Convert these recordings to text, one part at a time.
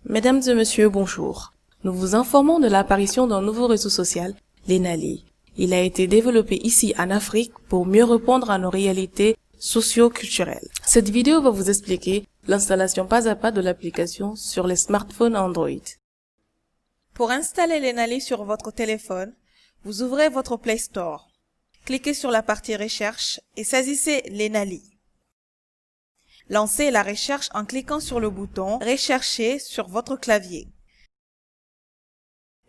Mesdames et messieurs, bonjour. Nous vous informons de l'apparition d'un nouveau réseau social, l'ENALI. Il a été développé ici en Afrique pour mieux répondre à nos réalités socio-culturelles. Cette vidéo va vous expliquer l'installation pas à pas de l'application sur les smartphones Android. Pour installer l'ENALI sur votre téléphone, vous ouvrez votre Play Store. Cliquez sur la partie Recherche et saisissez l'ENALI. Lancez la recherche en cliquant sur le bouton Rechercher sur votre clavier.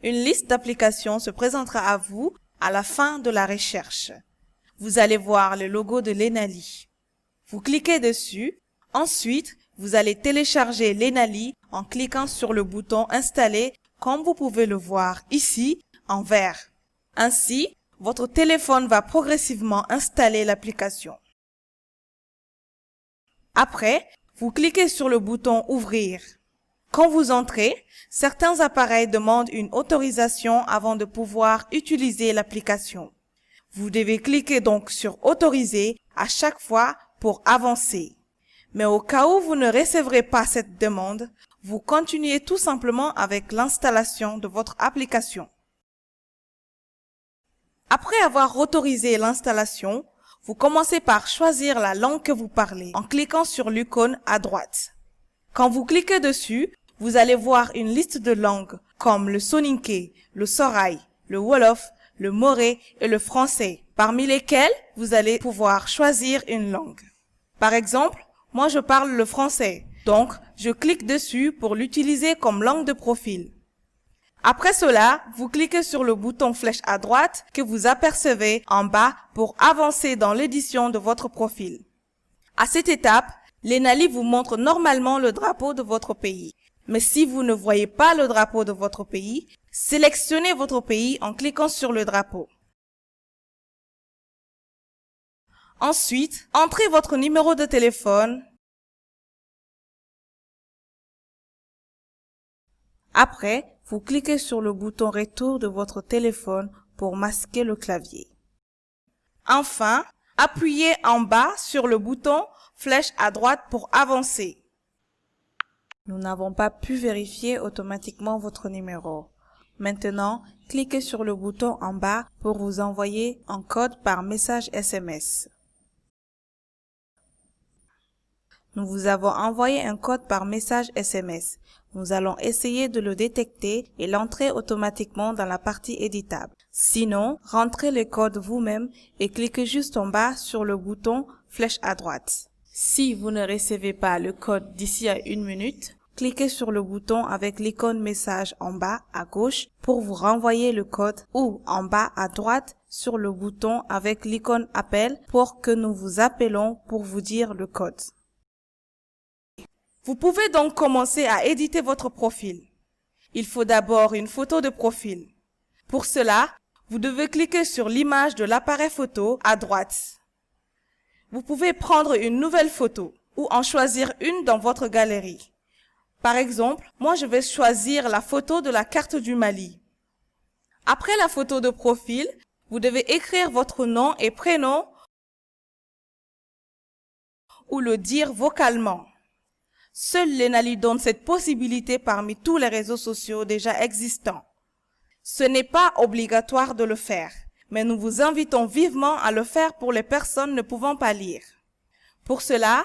Une liste d'applications se présentera à vous à la fin de la recherche. Vous allez voir le logo de l'ENALI. Vous cliquez dessus. Ensuite, vous allez télécharger l'ENALI en cliquant sur le bouton Installer, comme vous pouvez le voir ici en vert. Ainsi, votre téléphone va progressivement installer l'application. Après, vous cliquez sur le bouton Ouvrir. Quand vous entrez, certains appareils demandent une autorisation avant de pouvoir utiliser l'application. Vous devez cliquer donc sur Autoriser à chaque fois pour avancer. Mais au cas où vous ne recevrez pas cette demande, vous continuez tout simplement avec l'installation de votre application. Après avoir autorisé l'installation, vous commencez par choisir la langue que vous parlez en cliquant sur l'icône à droite. Quand vous cliquez dessus, vous allez voir une liste de langues comme le soninké, le soraï, le wolof, le moré et le français, parmi lesquelles vous allez pouvoir choisir une langue. Par exemple, moi je parle le français, donc je clique dessus pour l'utiliser comme langue de profil. Après cela, vous cliquez sur le bouton flèche à droite que vous apercevez en bas pour avancer dans l'édition de votre profil. À cette étape, l'ENALI vous montre normalement le drapeau de votre pays. Mais si vous ne voyez pas le drapeau de votre pays, sélectionnez votre pays en cliquant sur le drapeau. Ensuite, entrez votre numéro de téléphone. Après, vous cliquez sur le bouton Retour de votre téléphone pour masquer le clavier. Enfin, appuyez en bas sur le bouton flèche à droite pour avancer. Nous n'avons pas pu vérifier automatiquement votre numéro. Maintenant, cliquez sur le bouton en bas pour vous envoyer un code par message SMS. Nous vous avons envoyé un code par message SMS. Nous allons essayer de le détecter et l'entrer automatiquement dans la partie éditable. Sinon, rentrez le code vous-même et cliquez juste en bas sur le bouton flèche à droite. Si vous ne recevez pas le code d'ici à 1 minute, cliquez sur le bouton avec l'icône message en bas à gauche pour vous renvoyer le code ou en bas à droite sur le bouton avec l'icône appel pour que nous vous appelons pour vous dire le code. Vous pouvez donc commencer à éditer votre profil. Il faut d'abord une photo de profil. Pour cela, vous devez cliquer sur l'image de l'appareil photo à droite. Vous pouvez prendre une nouvelle photo ou en choisir une dans votre galerie. Par exemple, moi je vais choisir la photo de la carte du Mali. Après la photo de profil, vous devez écrire votre nom et prénom ou le dire vocalement. Seul l'ENALI donne cette possibilité parmi tous les réseaux sociaux déjà existants. Ce n'est pas obligatoire de le faire, mais nous vous invitons vivement à le faire pour les personnes ne pouvant pas lire. Pour cela,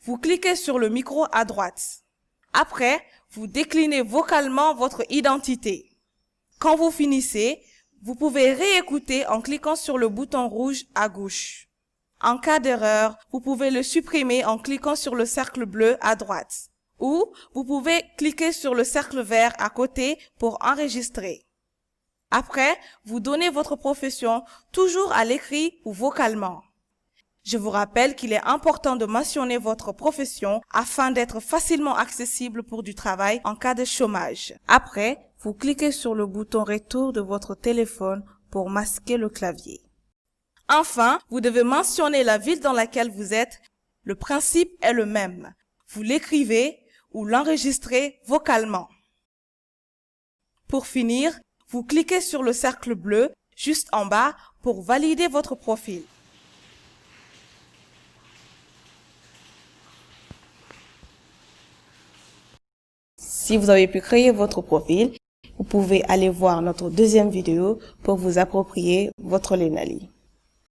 vous cliquez sur le micro à droite. Après, vous déclinez vocalement votre identité. Quand vous finissez, vous pouvez réécouter en cliquant sur le bouton rouge à gauche. En cas d'erreur, vous pouvez le supprimer en cliquant sur le cercle bleu à droite. Ou vous pouvez cliquer sur le cercle vert à côté pour enregistrer. Après, vous donnez votre profession toujours à l'écrit ou vocalement. Je vous rappelle qu'il est important de mentionner votre profession afin d'être facilement accessible pour du travail en cas de chômage. Après, vous cliquez sur le bouton Retour de votre téléphone pour masquer le clavier. Enfin, vous devez mentionner la ville dans laquelle vous êtes. Le principe est le même. Vous l'écrivez ou l'enregistrez vocalement. Pour finir, vous cliquez sur le cercle bleu juste en bas pour valider votre profil. Si vous avez pu créer votre profil, vous pouvez aller voir notre deuxième vidéo pour vous approprier votre Lenali.